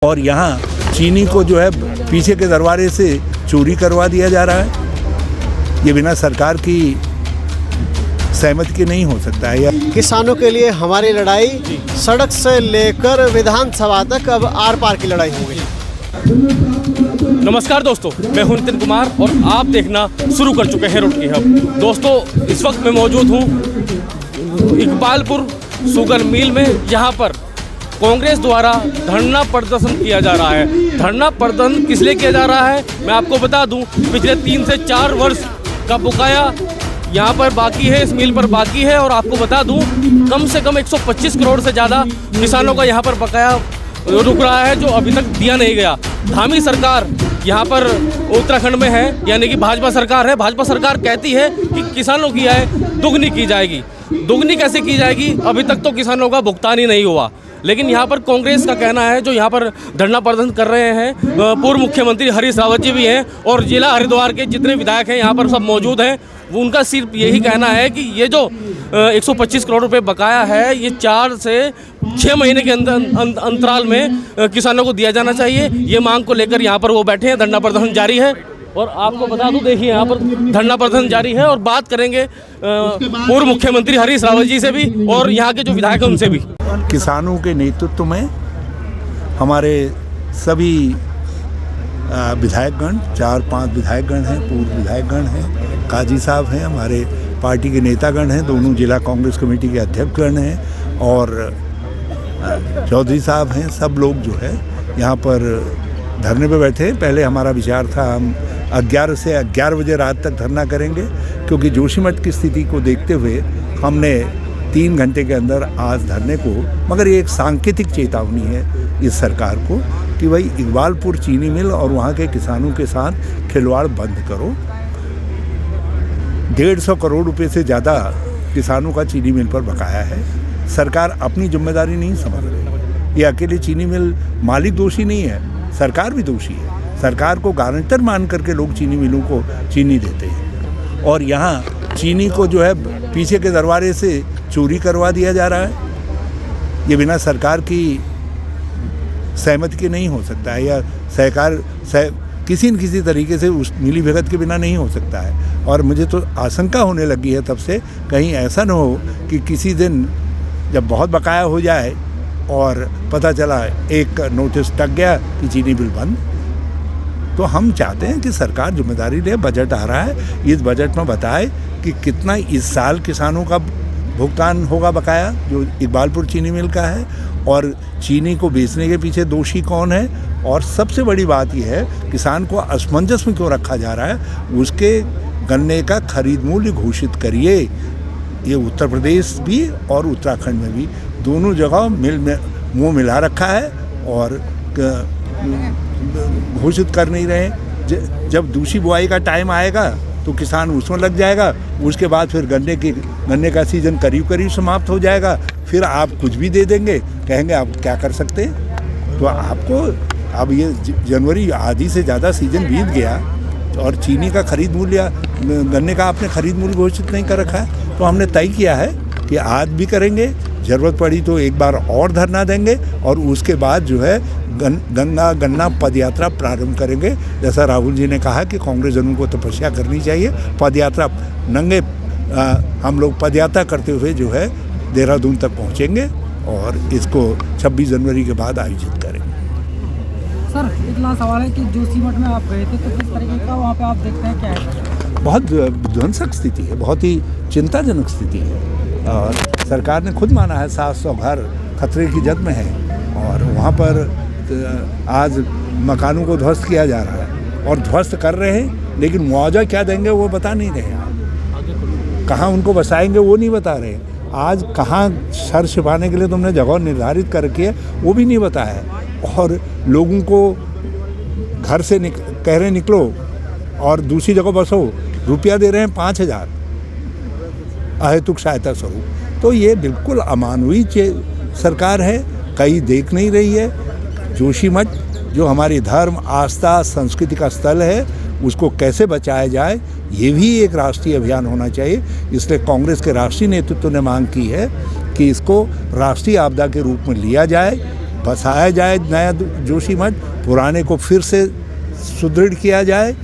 और यहाँ चीनी को जो है पीछे के दरवाजे से चोरी करवा दिया जा रहा है। ये बिना सरकार की सहमति के नहीं हो सकता है। किसानों के लिए हमारी लड़ाई सड़क से लेकर विधानसभा तक अब आर पार की लड़ाई होगी। नमस्कार दोस्तों, मैं हूं नितिन कुमार और आप देखना शुरू कर चुके हैं रोड की हब। दोस्तों, इस वक्त मैं मौजूद हूं इकबालपुर शुगर मिल में, जहां पर कांग्रेस द्वारा धरना प्रदर्शन किया जा रहा है। धरना प्रदर्शन किस लिए किया जा रहा है मैं आपको बता दूं। पिछले 3 से 4 वर्ष का बकाया यहाँ पर बाकी है, इस मिल पर बाकी है। और आपको बता दूं, कम से कम 125 करोड़ से ज़्यादा किसानों का यहाँ पर बकाया रुक रहा है, जो अभी तक दिया नहीं गया। धामी सरकार यहाँ पर उत्तराखंड में है, यानी कि भाजपा सरकार है। भाजपा सरकार कहती है कि किसानों की आय दुगनी की जाएगी। दुगनी कैसे की जाएगी? अभी तक तो किसानों का भुगतान ही नहीं हुआ। लेकिन यहाँ पर कांग्रेस का कहना है, जो यहाँ पर धरना प्रदर्शन कर रहे हैं, पूर्व मुख्यमंत्री हरीश रावत जी भी हैं और जिला हरिद्वार के जितने विधायक हैं यहाँ पर सब मौजूद हैं। उनका सिर्फ यही कहना है कि ये जो 125 करोड़ रुपए बकाया है, ये 4 से 6 महीने के अंतराल में किसानों को दिया जाना चाहिए। ये मांग को लेकर यहाँ पर वो बैठे हैं। धरना प्रदर्शन जारी है और आपको बता दूं, देखिए यहाँ पर धरना प्रदर्शन जारी है। और बात करेंगे पूर्व मुख्यमंत्री हरीश रावत जी से भी और यहाँ के जो विधायक हैं उनसे भी। किसानों के नेतृत्व में हमारे सभी विधायकगण, 4-5 विधायकगण हैं, पूर्व विधायकगण हैं, काजी साहब हैं, हमारे पार्टी के नेतागण हैं, दोनों जिला कांग्रेस कमेटी के अध्यक्षगण हैं और चौधरी साहब हैं। सब लोग जो है यहाँ पर धरने पे बैठे हैं। पहले हमारा विचार था हम 11 से 11 बजे रात तक धरना करेंगे, क्योंकि जोशीमठ की स्थिति को देखते हुए हमने 3 घंटे के अंदर आज धरने को, मगर ये एक सांकेतिक चेतावनी है इस सरकार को कि भाई इकबालपुर चीनी मिल और वहाँ के किसानों के साथ खिलवाड़ बंद करो। 150 करोड़ रुपए से ज़्यादा किसानों का चीनी मिल पर बकाया है। सरकार अपनी जिम्मेदारी नहीं समझ रही। ये अकेले चीनी मिल मालिक दोषी नहीं है, सरकार भी दोषी है। सरकार को गारंटर मान करके लोग चीनी मिलों को चीनी देते हैं और यहाँ चीनी को जो है पीछे के दरवाजे से चोरी करवा दिया जा रहा है। ये बिना सरकार की सहमति के नहीं हो सकता है, या किसी न किसी तरीके से उस मिली भगत के बिना नहीं हो सकता है। और मुझे तो आशंका होने लगी है तब से, कहीं ऐसा न हो कि किसी दिन जब बहुत बकाया हो जाए और पता चला एक नोटिस टक गया कि चीनी बिल बंद। तो हम चाहते हैं कि सरकार जिम्मेदारी ले। बजट आ रहा है, इस बजट में बताए कि कितना इस साल किसानों का भुगतान होगा बकाया जो इकबालपुर चीनी मिल का है, और चीनी को बेचने के पीछे दोषी कौन है। और सबसे बड़ी बात यह है, किसान को असमंजस में क्यों रखा जा रहा है। उसके गन्ने का खरीद मूल्य घोषित करिए। ये उत्तर प्रदेश भी और उत्तराखंड में भी दोनों जगह मुँह मिला रखा है और घोषित कर नहीं रहे। जब दूसरी बुआई का टाइम आएगा तो किसान उसमें लग जाएगा। उसके बाद फिर गन्ने का सीज़न करीब समाप्त हो जाएगा। फिर आप कुछ भी दे देंगे, कहेंगे आप क्या कर सकते हैं। तो आपको अब ये जनवरी आधी से ज़्यादा सीज़न बीत गया और चीनी का खरीद मूल्य, गन्ने का आपने खरीद मूल्य घोषित नहीं कर रखा है। तो हमने तय किया है कि आज भी करेंगे, ज़रूरत पड़ी तो एक बार और धरना देंगे और उसके बाद जो है गन्ना पदयात्रा प्रारंभ करेंगे। जैसा राहुल जी ने कहा कि कांग्रेस जनों को तपस्या करनी चाहिए। पदयात्रा हम लोग पदयात्रा करते हुए जो है देहरादून तक पहुंचेंगे और इसको 26 जनवरी के बाद आयोजित करेंगे। सर, इतना सवाल है कि जोशीमठ में आप गए थे, तो किस तरीके का वहाँ पे आप देखते हैं, क्या है? बहुत विध्वंसक स्थिति है, बहुत ही चिंताजनक स्थिति है। और सरकार ने खुद माना है 700 घर खतरे की जद में है और वहाँ पर आज मकानों को ध्वस्त किया जा रहा है और ध्वस्त कर रहे हैं, लेकिन मुआवजा क्या देंगे वो बता नहीं रहे। कहाँ उनको बसाएंगे वो नहीं बता रहे। आज कहाँ सर छिपाने के लिए तुमने जगह निर्धारित कर रखी है वो भी नहीं बताया है। और लोगों को घर से कह रहे निकलो और दूसरी जगह बसो, रुपया दे रहे हैं 5,000 अहेतुक सहायता स्वरूप। तो ये बिल्कुल अमानवीय सरकार है, कहीं देख नहीं रही है। जोशीमठ जो हमारी धर्म, आस्था, संस्कृति का स्थल है, उसको कैसे बचाया जाए, ये भी एक राष्ट्रीय अभियान होना चाहिए। इसलिए कांग्रेस के राष्ट्रीय नेतृत्व ने मांग की है कि इसको राष्ट्रीय आपदा के रूप में लिया जाए बसाया जाए नया जोशीमठ, पुराने को फिर से सुदृढ़ किया जाए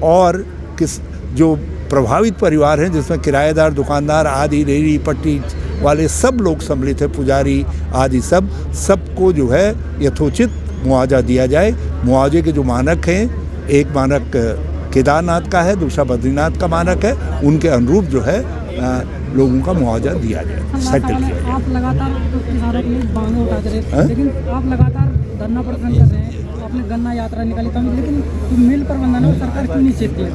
और किस जो प्रभावित परिवार हैं जिसमें किराएदार, दुकानदार आदि, रेहड़ी पट्टी वाले सब लोग सम्मिलित हैं, पुजारी आदि सबको जो है यथोचित मुआवजा दिया जाए। मुआवजे के जो मानक हैं, एक मानक केदारनाथ का है, दूसरा बद्रीनाथ का मानक है, उनके अनुरूप जो है लोगों का मुआवजा दिया जाए, सेटल किया जाए। आप लगातार किसानों के लिए मांगे उठाते रहे, लेकिन आप लगातार धरना प्रदर्शन कर रहे हैं, आपने गन्ना यात्रा निकाली तो, लेकिन मिल प्रबंधन और सरकार क्यों नहीं चेतती है?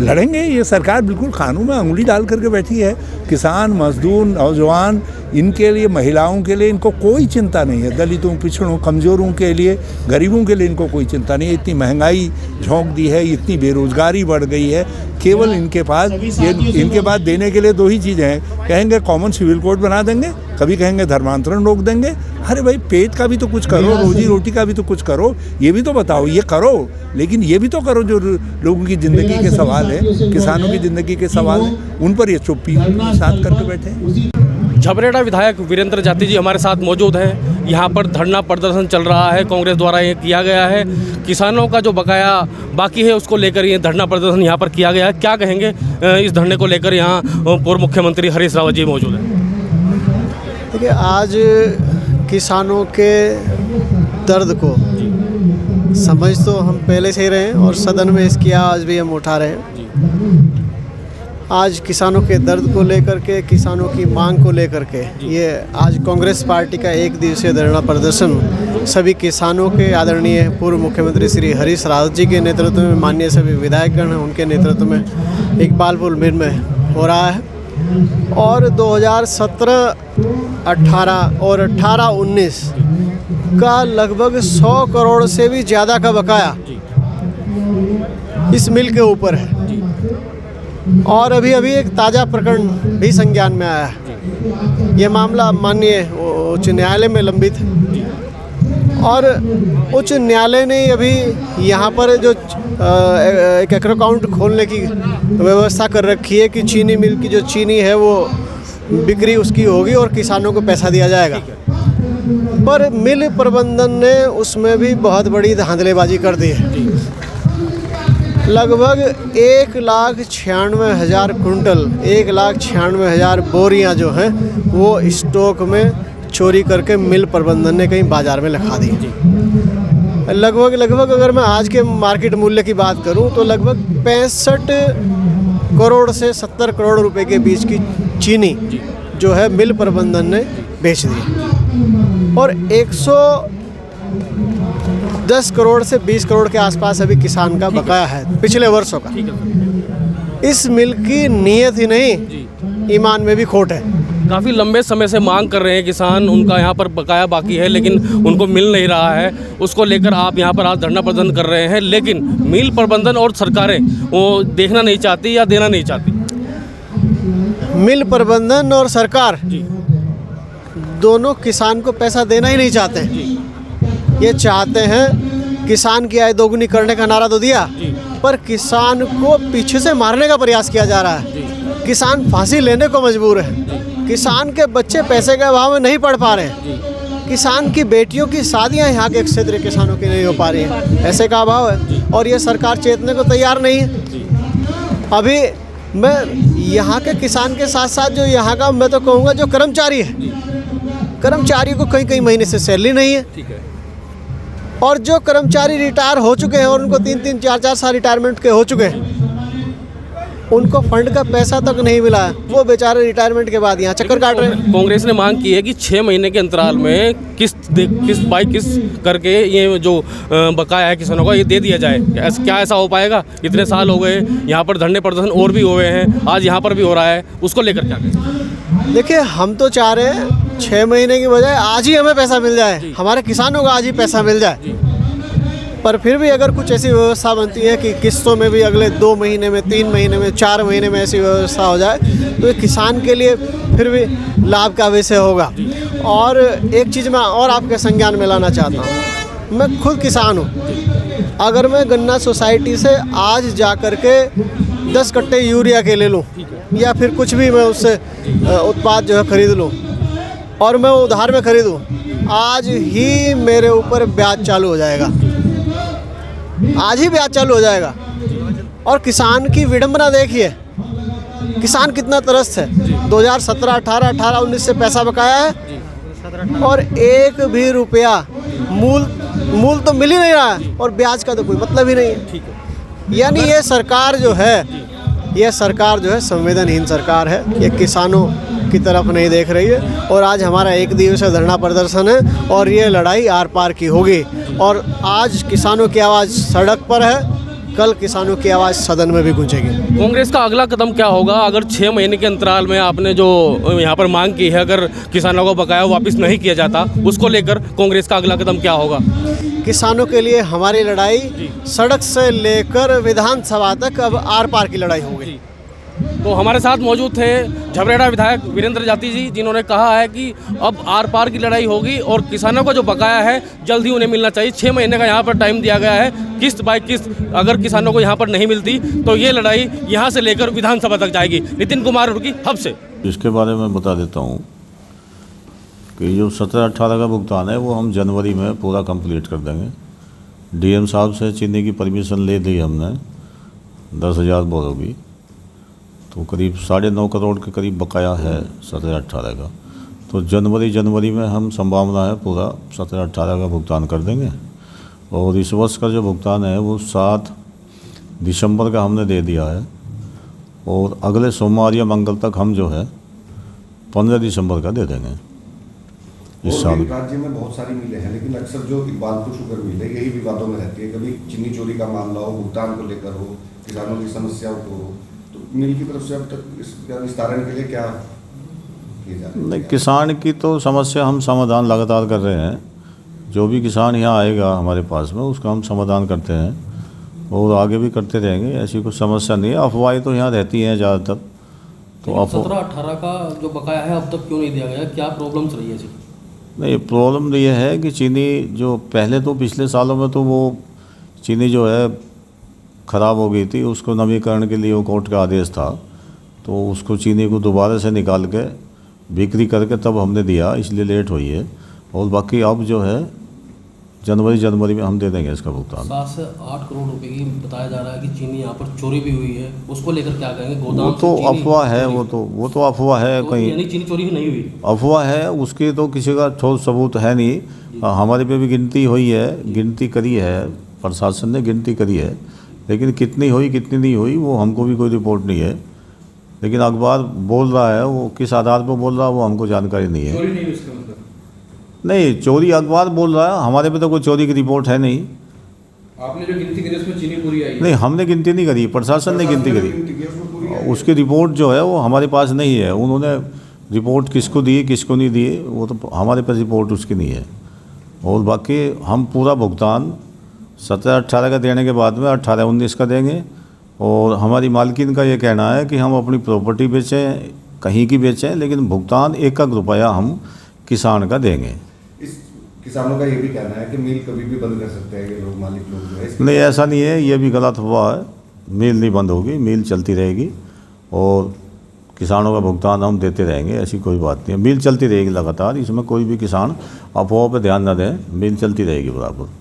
लड़ेंगे, ये सरकार बिल्कुल कानून में अंगुली डाल करके बैठी है। किसान, मजदूर, नौजवान, इनके लिए, महिलाओं के लिए इनको कोई चिंता नहीं है। दलितों, पिछड़ों, कमज़ोरों के लिए, गरीबों के लिए इनको कोई चिंता नहीं है। इतनी महंगाई झोंक दी है, इतनी बेरोज़गारी बढ़ गई है, केवल इनके पास इनके पास देने के लिए दो ही चीज़ें हैं। कहेंगे कॉमन सिविल कोड बना देंगे, कभी कहेंगे धर्मांतरण रोक देंगे। अरे भाई, पेट का भी तो कुछ करो, रोजी रोटी का भी तो कुछ करो, ये भी तो बताओ। ये करो, लेकिन ये भी तो करो जो लोगों की ज़िंदगी के सवाल है, किसानों की ज़िंदगी के सवाल है, उन पर ये चुप्पी साथ करके बैठे हैं। झबरेड़ा विधायक वीरेंद्र जाति जी हमारे साथ मौजूद हैं। यहाँ पर धरना प्रदर्शन चल रहा है, कांग्रेस द्वारा ये किया गया है। किसानों का जो बकाया बाकी है उसको लेकर ये धरना प्रदर्शन यहाँ पर किया गया है। क्या कहेंगे इस धरने को लेकर? यहाँ पूर्व मुख्यमंत्री हरीश रावत जी मौजूद हैं। देखिए, आज किसानों के दर्द को समझ तो हम पहले से ही रहे हैं और सदन में इसकी आवाज़ भी हम उठा रहे हैं। आज किसानों के दर्द को लेकर के, किसानों की मांग को लेकर के ये आज कांग्रेस पार्टी का एक दिवसीय धरना प्रदर्शन सभी किसानों के आदरणीय पूर्व मुख्यमंत्री श्री हरीश रावत जी के नेतृत्व में, माननीय सभी विधायकगण हैं उनके नेतृत्व में इकबालपुर मिल में हो रहा है। और 2017, 18 और 18-19 का लगभग 100 करोड़ से भी ज़्यादा का बकाया इस मिल के ऊपर है। और अभी एक ताज़ा प्रकरण भी संज्ञान में आया है। ये मामला माननीय उच्च न्यायालय में लंबित है और उच्च न्यायालय ने अभी यहाँ पर जो एक एकर अकाउंट खोलने की व्यवस्था कर रखी है कि चीनी मिल की जो चीनी है वो बिक्री उसकी होगी और किसानों को पैसा दिया जाएगा। पर मिल प्रबंधन ने उसमें भी बहुत बड़ी धांधलेबाजी कर दी है। लगभग 1,96,000 कुंटल, 1,96,000 बोरियां जो हैं वो स्टॉक में चोरी करके मिल प्रबंधन ने कहीं बाज़ार में लगा दी। लगभग अगर मैं आज के मार्केट मूल्य की बात करूं तो लगभग 65 करोड़ से 70 करोड़ रुपए के बीच की चीनी जो है मिल प्रबंधन ने बेच दी और 110 करोड़ से 20 करोड़ के आसपास अभी किसान का बकाया है पिछले वर्षों का। इस मिल की नीयत ही नहीं, ईमान में भी खोट है। काफ़ी लंबे समय से मांग कर रहे हैं किसान, उनका यहाँ पर बकाया बाकी है लेकिन उनको मिल नहीं रहा है। उसको लेकर आप यहाँ पर आज धरना प्रदर्शन कर रहे हैं, लेकिन मिल प्रबंधन और सरकारें वो देखना नहीं चाहती या देना नहीं चाहती। मिल प्रबंधन और सरकार दोनों किसान को पैसा देना ही नहीं चाहते हैं। ये चाहते हैं किसान की आय दोगुनी करने का नारा तो दिया, पर किसान को पीछे से मारने का प्रयास किया जा रहा है। किसान फांसी लेने को मजबूर है। किसान के बच्चे पैसे के अभाव में नहीं पढ़ पा रहे हैं। किसान की बेटियों की शादियां यहाँ के क्षेत्रीय किसानों की नहीं हो पा रही हैं, ऐसे का अभाव है और ये सरकार चेतने को तैयार नहीं है। अभी मैं यहाँ के किसान के साथ साथ जो यहाँ का, मैं तो कहूँगा जो कर्मचारी है, कर्मचारियों को कई महीने से सैलरी नहीं है और जो कर्मचारी रिटायर हो चुके हैं और उनको 3-3, 4-4 साल रिटायरमेंट के हो चुके हैं, उनको फंड का पैसा तक नहीं मिला है। वो बेचारे रिटायरमेंट के बाद यहाँ चक्कर काट रहे हैं। कांग्रेस ने मांग की है कि 6 महीने के अंतराल में किस्त बाई किस्त करके ये जो बकाया है किसानों का ये दे दिया जाए। क्या ऐसा हो पाएगा? इतने साल हो गए, यहाँ पर धरने प्रदर्शन और भी हुए हैं, आज यहाँ पर भी हो रहा है, उसको लेकर क्या कहें? देखिए, हम तो चाह रहे हैं 6 महीने की बजाय आज ही हमें पैसा मिल जाए, हमारे किसानों को आज ही पैसा मिल जाए। पर फिर भी अगर कुछ ऐसी व्यवस्था बनती है कि किस्तों में भी अगले 2 महीने में, 3 महीने में, 4 महीने में ऐसी व्यवस्था हो जाए तो ये किसान के लिए फिर भी लाभ का विषय होगा। और एक चीज़ मैं और आपके संज्ञान में लाना चाहता हूँ, मैं खुद किसान हूँ। अगर मैं गन्ना सोसाइटी से आज जा कर के 10 कट्टे यूरिया के ले लूँ या फिर कुछ भी मैं उससे उत्पाद जो है ख़रीद लूँ और मैं उधार में ख़रीदूँ, आज ही मेरे ऊपर ब्याज चालू हो जाएगा, आज ही ब्याज चालू हो जाएगा। और किसान की विडंबना देखिए, किसान कितना त्रस्त है। 2017, 18, 19 से पैसा बकाया है और एक भी रुपया मूल तो मिल ही नहीं रहा है और ब्याज का तो कोई मतलब ही नहीं है। यानी ये सरकार जो है संवेदनहीन सरकार है, ये किसानों की तरफ नहीं देख रही है। और आज हमारा एक दिवसीय धरना प्रदर्शन है और ये लड़ाई आर पार की होगी। और आज किसानों की आवाज़ सड़क पर है, कल किसानों की आवाज़ सदन में भी गूंजेगी। कांग्रेस का अगला कदम क्या होगा अगर 6 महीने के अंतराल में आपने जो यहाँ पर मांग की है, अगर किसानों को बकाया वापस नहीं किया जाता, उसको लेकर कांग्रेस का अगला कदम क्या होगा? किसानों के लिए हमारी लड़ाई सड़क से लेकर विधानसभा तक अब आर पार की लड़ाई होगी। तो हमारे साथ मौजूद थे झबरेड़ा विधायक वीरेंद्र जाती जी, जिन्होंने कहा है कि अब आर पार की लड़ाई होगी और किसानों को जो बकाया है जल्द ही उन्हें मिलना चाहिए। 6 महीने का यहाँ पर टाइम दिया गया है, किस्त बाय किस्त अगर किसानों को यहाँ पर नहीं मिलती तो ये लड़ाई यहाँ से लेकर विधानसभा तक जाएगी। नितिन कुमार रुड़की, हब से। इसके बारे में बता देता हूँ कि जो 17-18 का भुगतान है वो हम जनवरी में पूरा कंप्लीट कर देंगे। डीएम साहब से चीनी की परमिशन ले ली हमने 10,000 बोरों की, तो करीब 9.5 करोड़ के करीब बकाया है 17-18 का। तो जनवरी में हम संभावना है पूरा 17-18 का भुगतान कर देंगे। और इस वर्ष का जो भुगतान है वो 7 दिसंबर का हमने दे दिया है और अगले सोमवार या मंगल तक हम जो है 15 दिसंबर का दे देंगे इस साल। राज्य में बहुत सारी मिलें हैं, लेकिन अक्सर जो इकबालपुर शुगर मिल है यही विवादों में रहती है। कभी चीनी चोरी का मामला हो, भुगतान को लेकर हो, किसानों की समस्याओं को हो, तो मिल की तरफ से अब तक इसका निस्तारण के लिए क्या किया जा रहा है? नहीं, किसान की तो समस्या हम समाधान लगातार कर रहे हैं। जो भी किसान यहाँ आएगा हमारे पास में उसका हम समाधान करते हैं और आगे भी करते रहेंगे। ऐसी कोई समस्या नहीं है। अफवाहें तो यहाँ रहती हैं ज़्यादातर। तो 17-18 का जो बकाया है अब तक क्यों नहीं दिया गया, क्या प्रॉब्लम्स रही है जी? नहीं, प्रॉब्लम ये है कि चीनी जो पहले तो पिछले सालों में तो वो चीनी जो है ख़राब हो गई थी, उसको नवीकरण के लिए वो कोर्ट का आदेश था, तो उसको चीनी को दोबारा से निकाल के बिक्री करके तब हमने दिया, इसलिए लेट हुई है। और बाकी अब जो है जनवरी में हम दे देंगे इसका भुगतान। 7 से 8 करोड़ रुपए की बताया जा रहा है कि चीनी यहाँ पर चोरी भी हुई है, उसको लेकर क्या कहेंगे? गोदाम वो तो अफवाह है, वो तो अफवाह है। कहीं यानी चीनी चोरी नहीं हुई, अफवाह है, उसकी तो किसी का ठोस सबूत है नहीं। हमारे पे भी गिनती हुई है, गिनती करी है, प्रशासन ने गिनती करी है, लेकिन कितनी हुई कितनी नहीं हुई वो हमको भी कोई रिपोर्ट नहीं है। लेकिन अखबार बोल रहा है, वो किस आधार पर बोल रहा है वो हमको जानकारी नहीं है। चोरी नहीं हुई इसका मतलब? नहीं, चोरी अखबार बोल रहा है, हमारे पे तो कोई चोरी की रिपोर्ट है नहीं। आपने जो गिनती करी उसमें चीनी पूरी आई? नहीं, हमने गिनती नहीं करी, प्रशासन ने गिनती करी। उसकी रिपोर्ट जो है वो हमारे पास नहीं है। उन्होंने रिपोर्ट किसको दी किसको नहीं दी वो तो हमारे पास रिपोर्ट उसकी नहीं है। और बाकी हम पूरा भुगतान 17-18 का देने के बाद में 18-19 का देंगे। और हमारी मालकिन का ये कहना है कि हम अपनी प्रॉपर्टी बेचें, कहीं की बेचें, लेकिन भुगतान 1 रुपया हम किसान का देंगे। इस किसानों का ये भी कहना है कि मिल कभी भी बंद कर सकते हैं ये लोग, मालिक लोग जो है। नहीं, ऐसा नहीं है, ये भी गलत अफवाह है। मिल नहीं बंद होगी, मिल चलती रहेगी और किसानों का भुगतान हम देते रहेंगे, ऐसी कोई बात नहीं है। मिल चलती रहेगी लगातार, इसमें कोई भी किसान अफवाह पर ध्यान न दें, मिल चलती रहेगी बराबर।